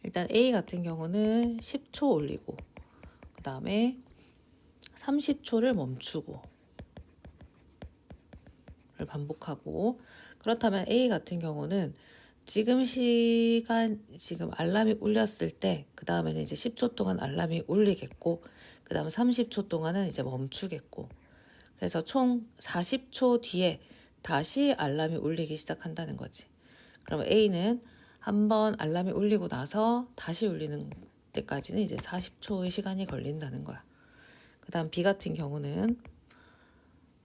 일단 A 같은 경우는 10초 올리고 그 다음에 30초를 멈추고 를 반복하고, 그렇다면 A 같은 경우는 지금 알람이 울렸을 때 그 다음에는 이제 10초 동안 알람이 울리겠고 그 다음에 30초 동안은 이제 멈추겠고, 그래서 총 40초 뒤에 다시 알람이 울리기 시작한다는 거지. 그러면 A는 한번 알람이 울리고 나서 다시 울리는 때까지는 이제 40초의 시간이 걸린다는 거야. 그 다음 B 같은 경우는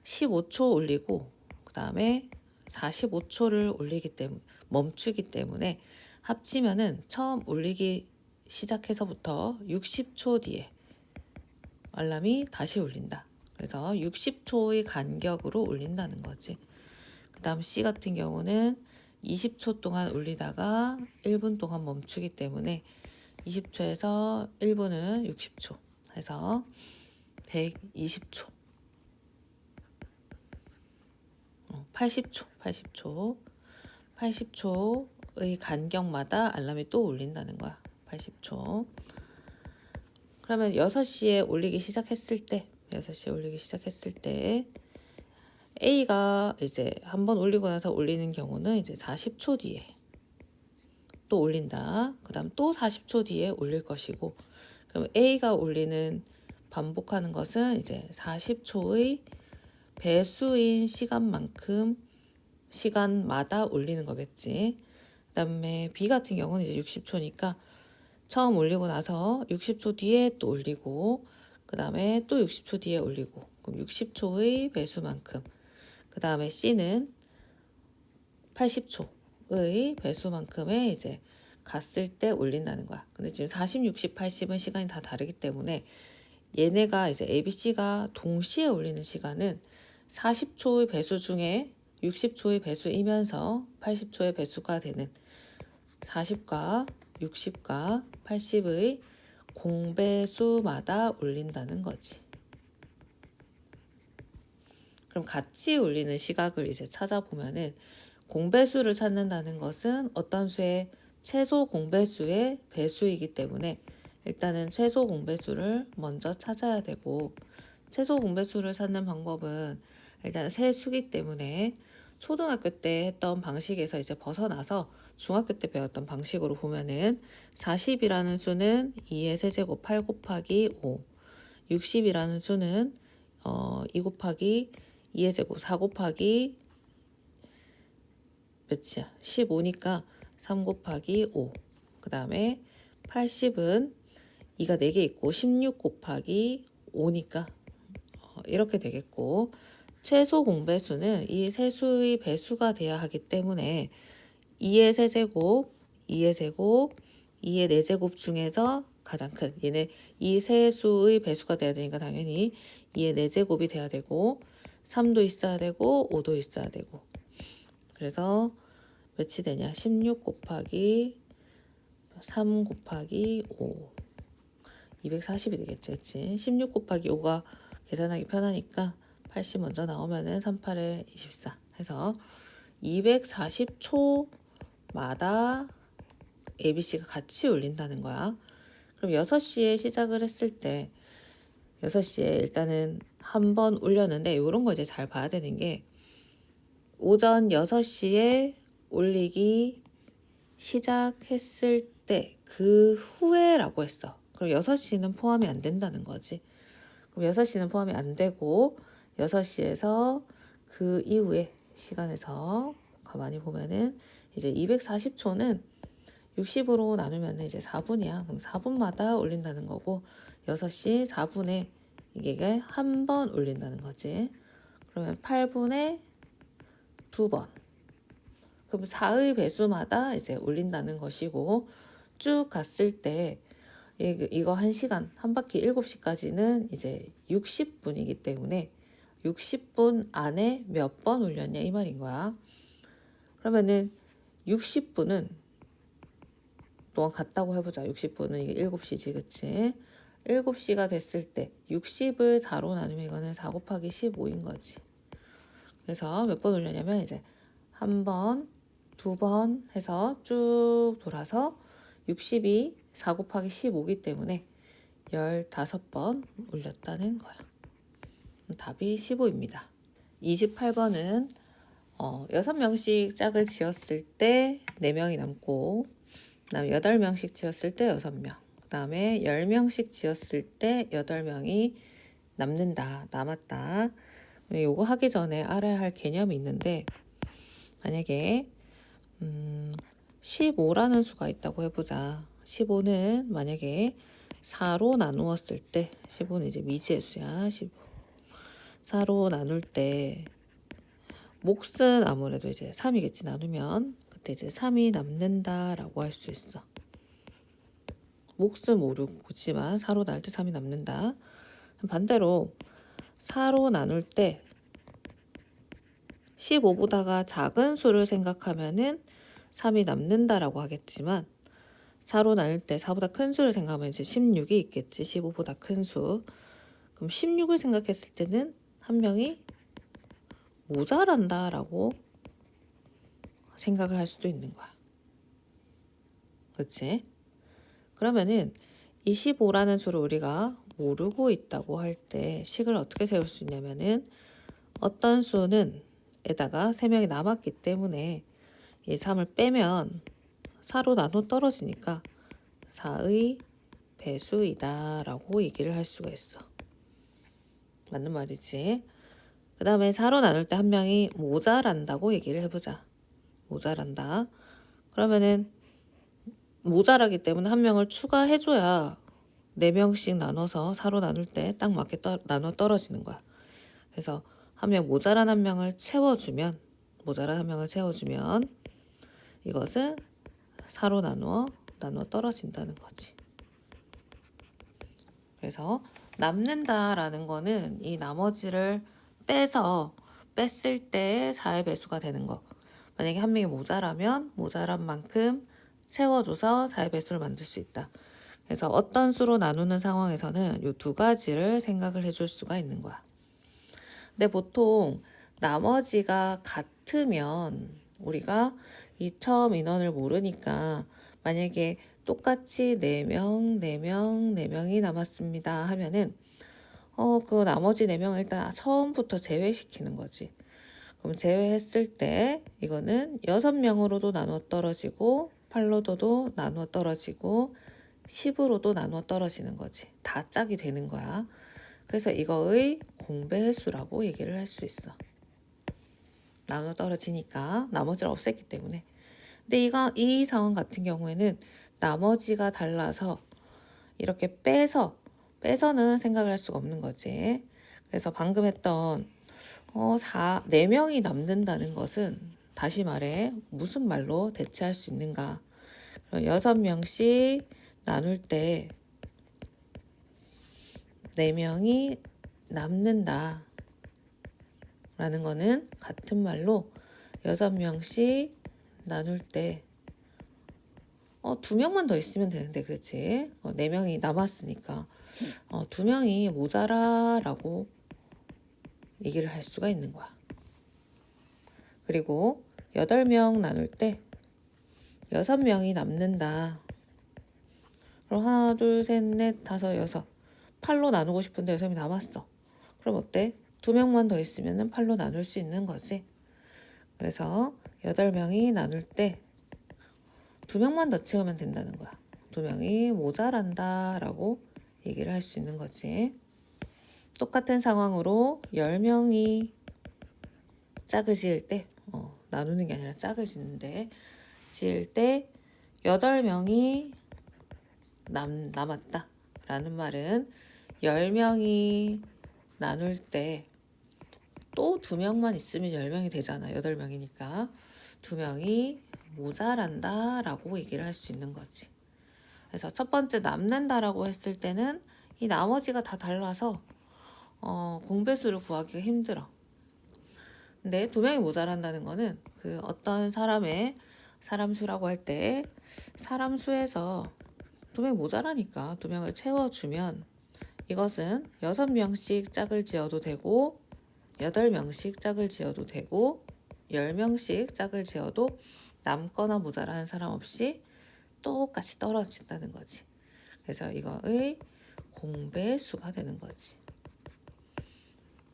15초 올리고 그 다음에 45초를 멈추기 때문에 합치면은 처음 울리기 시작해서부터 60초 뒤에 알람이 다시 울린다. 그래서 60초의 간격으로 울린다는 거지. 그 다음 C 같은 경우는 20초 동안 울리다가 1분 동안 멈추기 때문에 20초에서 1분은 60초 해서 120초, 80초의 간격마다 알람이 또 울린다는 거야. 80초. 그러면 6시에 울리기 시작했을 때 A가 이제 한번 울리고 나서 울리는 경우는 이제 40초 뒤에 또 울린다. 그 다음 또 40초 뒤에 울릴 것이고, 그럼 A가 반복하는 것은 이제 40초의 배수인 시간마다 울리는 거겠지. 그 다음에 B 같은 경우는 이제 60초니까 처음 울리고 나서 60초 뒤에 또 울리고 그 다음에 또 60초 뒤에 울리고, 그럼 60초의 배수만큼. 그 다음에 C는 80초의 배수만큼에 이제 갔을 때 울린다는 거야. 근데 지금 40, 60, 80은 시간이 다 다르기 때문에 얘네가 이제 A, B, C가 동시에 울리는 시간은 40초의 배수 중에 60초의 배수이면서 80초의 배수가 되는 40과 60과 80의 공배수마다 울린다는 거지. 그럼 같이 울리는 시각을 이제 찾아보면은 공배수를 찾는다는 것은 어떤 수의 최소 공배수의 배수이기 때문에 일단은 최소 공배수를 먼저 찾아야 되고, 최소 공배수를 찾는 방법은 일단 세 수기 때문에 초등학교 때 했던 방식에서 이제 벗어나서 중학교 때 배웠던 방식으로 보면은 40이라는 수는 2의 세제곱 8 곱하기 5, 60이라는 수는 2 곱하기 2의 제곱 4 곱하기 몇이야? 15니까 3 곱하기 5. 그 다음에 80은 2가 4개 있고 16 곱하기 5니까 이렇게 되겠고, 최소 공배수는 이 세 수의 배수가 돼야 하기 때문에 2의 세제곱, 2의 제곱, 2의 4제곱 중에서 가장 큰 얘네 이 세 수의 배수가 돼야 되니까 당연히 2의 4제곱이 돼야 되고 3도 있어야 되고 5도 있어야 되고, 그래서 몇이 되냐? 16 곱하기 3 곱하기 5 240이 되겠지. 그치? 16 곱하기 5가 계산하기 편하니까 80 먼저 나오면은 38에 24 해서 240초마다 ABC가 같이 울린다는 거야. 그럼 6시에 시작을 했을 때 6시에 일단은 한 번 울렸는데 이런 거 이제 잘 봐야 되는 게 오전 6시에 울리기 시작했을 때 그 후에라고 했어. 그럼 6시는 포함이 안 된다는 거지. 그럼 6시는 포함이 안 되고 6시에서 그 이후에 시간에서 가만히 보면은 이제 240초는 60으로 나누면 이제 4분이야. 그럼 4분마다 울린다는 거고 6시 4분에 이게 한 번 울린다는 거지. 그러면 8분에 2번. 그럼 4의 배수마다 이제 울린다는 것이고, 쭉 갔을 때 이거 1시간 한 바퀴 7시까지는 이제 60분이기 때문에 60분 안에 몇 번 울렸냐 이 말인 거야. 그러면은 60분은 동안 갔다고 해보자. 60분은 이게 7시지, 그치? 7시가 됐을 때 60을 4로 나누면 이거는 4 곱하기 15인 거지. 그래서 몇 번 울렸냐면 이제 한 번, 두 번 해서 쭉 돌아서 60이 4 곱하기 15이기 때문에 15번 울렸다는 거야. 답이 15입니다. 28번은 6명씩 짝을 지었을 때 4명이 남고, 그 다음에 8명씩 지었을 때 6명, 그 다음에 10명씩 지었을 때 8명이 남았다. 요거 하기 전에 알아야 할 개념이 있는데, 만약에 15라는 수가 있다고 해보자. 15는 만약에 4로 나누었을 때, 15는 이제 미지의 수야. 15. 4로 나눌 때 몫은 아무래도 이제 3이겠지. 나누면 그때 이제 3이 남는다라고 할 수 있어. 몫은 모르지만 4로 나눌 때 3이 남는다. 반대로 4로 나눌 때 15보다가 작은 수를 생각하면은 3이 남는다라고 하겠지만, 4로 나눌 때 4보다 큰 수를 생각하면 이제 16이 있겠지. 15보다 큰 수. 그럼 16을 생각했을 때는 한 명이 모자란다라고 생각을 할 수도 있는 거야. 그치? 그러면은 25라는 수를 우리가 모르고 있다고 할 때 식을 어떻게 세울 수 있냐면은, 어떤 수는 에다가 3명이 남았기 때문에 이 3을 빼면 4로 나눠 떨어지니까 4의 배수이다 라고 얘기를 할 수가 있어. 맞는 말이지. 그 다음에 4로 나눌 때 한 명이 모자란다고 얘기를 해보자. 모자란다. 그러면은 모자라기 때문에 한 명을 추가해줘야 4명씩 나눠서 4로 나눌 때 딱 맞게 나눠 떨어지는 거야. 그래서 한 명 모자란 한 명을 채워주면, 이것은 4로 나눠 떨어진다는 거지. 그래서 남는다라는 거는 이 나머지를 뺐을 때 4의 배수가 되는 거. 만약에 한 명이 모자라면 모자란 만큼 채워줘서 4의 배수를 만들 수 있다. 그래서 어떤 수로 나누는 상황에서는 이 두 가지를 생각을 해줄 수가 있는 거야. 근데 보통 나머지가 같으면 우리가 이 처음 인원을 모르니까, 만약에 똑같이 4명이 남았습니다 하면은 그 나머지 4명을 일단 처음부터 제외시키는 거지. 그럼 제외했을 때 이거는 6명으로도 나눠 떨어지고 8로도 나눠 떨어지고 10으로도 나눠 떨어지는 거지. 다 짝이 되는 거야. 그래서 이거의 공배수라고 얘기를 할 수 있어. 나눠 떨어지니까 나머지를 없앴기 때문에. 근데 이 상황 같은 경우에는 나머지가 달라서 이렇게 빼서는 생각을 할 수가 없는 거지. 그래서 방금 했던 4명이 남는다는 것은, 다시 말해 무슨 말로 대체할 수 있는가. 6명씩 나눌 때 4명이 남는다 라는 거는 같은 말로 6명씩 나눌 때 2명만 더 있으면 되는데, 그치? 4명이 남았으니까 2명이 모자라라고 얘기를 할 수가 있는 거야. 그리고 8명 나눌 때 6명이 남는다. 그럼 하나, 둘, 셋, 넷, 다섯, 여섯. 8로 나누고 싶은데 6명이 남았어. 그럼 어때? 2명만 더 있으면 8로 나눌 수 있는 거지. 그래서 8명이 나눌 때 2명만 더 채우면 된다는 거야. 2명이 모자란다 라고 얘기를 할 수 있는 거지. 똑같은 상황으로 10명이 짝을 지을 때, 나누는 게 아니라 짝을 지을 때 8명이 남았다 라는 말은, 10명이 나눌 때 또 2명만 있으면 10명이 되잖아. 8명이니까 2명이 모자란다 라고 얘기를 할 수 있는 거지. 그래서 첫 번째 남는다라고 했을 때는 이 나머지가 다 달라서 공배수를 구하기가 힘들어. 근데 2명이 모자란다는 거는 그 어떤 사람 수라고 할 때 사람 수에서 2명이 모자라니까 2명을 채워주면, 이것은 6명씩 짝을 지어도 되고 8명씩 짝을 지어도 되고 10명씩 짝을 지어도 남거나 모자라는 사람 없이 똑같이 떨어진다는 거지. 그래서 이거의 공배수가 되는 거지.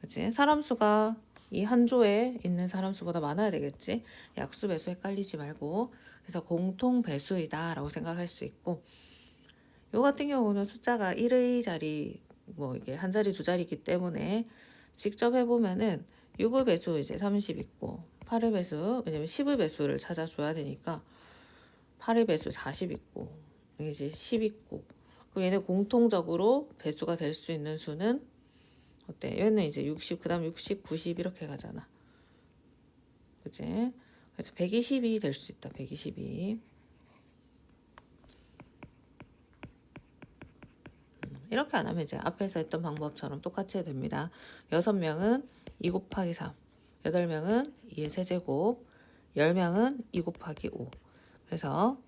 그치? 사람 수가 이 한 조에 있는 사람 수보다 많아야 되겠지. 약수 배수 헷갈리지 말고. 그래서 공통 배수이다 라고 생각할 수 있고, 요 같은 경우는 숫자가 1의 자리, 뭐 이게 한 자리 두 자리이기 때문에 직접 해보면은 6의 배수 이제 30 있고, 8의 배수, 왜냐면 10의 배수를 찾아줘야 되니까 8의 배수 40 있고, 이제 10 있고, 그럼 얘네 공통적으로 배수가 될 수 있는 수는 어때? 얘는 이제 60, 그 다음 60, 90 이렇게 가잖아. 그치? 그래서 120이 될 수 있다. 120이. 이렇게 안 하면 이제 앞에서 했던 방법처럼 똑같이 해도 됩니다. 6명은 2 곱하기 3, 8명은 2의 세제곱, 10명은 2 곱하기 5. 그래서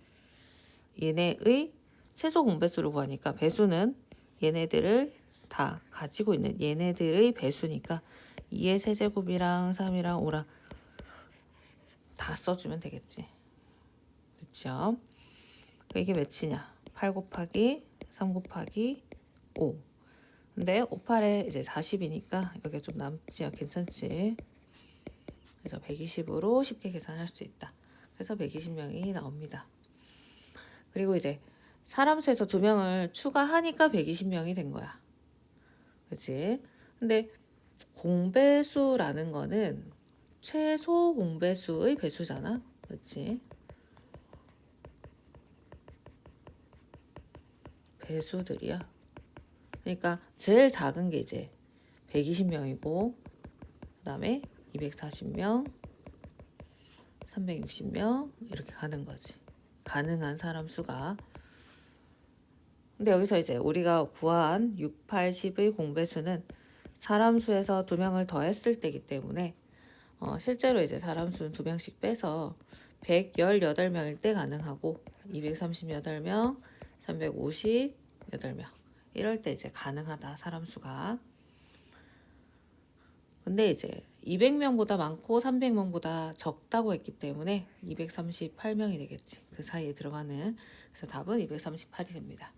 얘네의 최소 공배수를 구하니까 배수는 얘네들을 다 가지고 있는 얘네들의 배수니까 2의 세제곱이랑 3이랑 5랑 다 써주면 되겠지. 그렇죠? 이게 몇이냐? 8 곱하기 3 곱하기 5. 근데 5, 8에 이제 40이니까 여기 좀 남지 괜찮지? 그래서 120으로 쉽게 계산할 수 있다. 그래서 120명이 나옵니다. 그리고 이제 사람 수에서 2명을 추가하니까 120명이 된 거야. 그치? 근데 공배수라는 거는 최소 공배수의 배수잖아. 그치? 배수들이야. 그러니까 제일 작은 게 이제 120명이고, 그 다음에 240명, 360명 이렇게 가는 거지. 가능한 사람 수가. 근데 여기서 이제 우리가 구한 6, 8, 10의 공배수는 사람 수에서 2명을 더했을 때이기 때문에 실제로 이제 사람 수는 2명씩 빼서 118명일 때 가능하고, 238명, 358명 이럴 때 이제 가능하다, 사람 수가. 근데 이제 200명보다 많고 300명보다 적다고 했기 때문에 238명이 되겠지. 그 사이에 들어가는. 그래서 답은 238이 됩니다.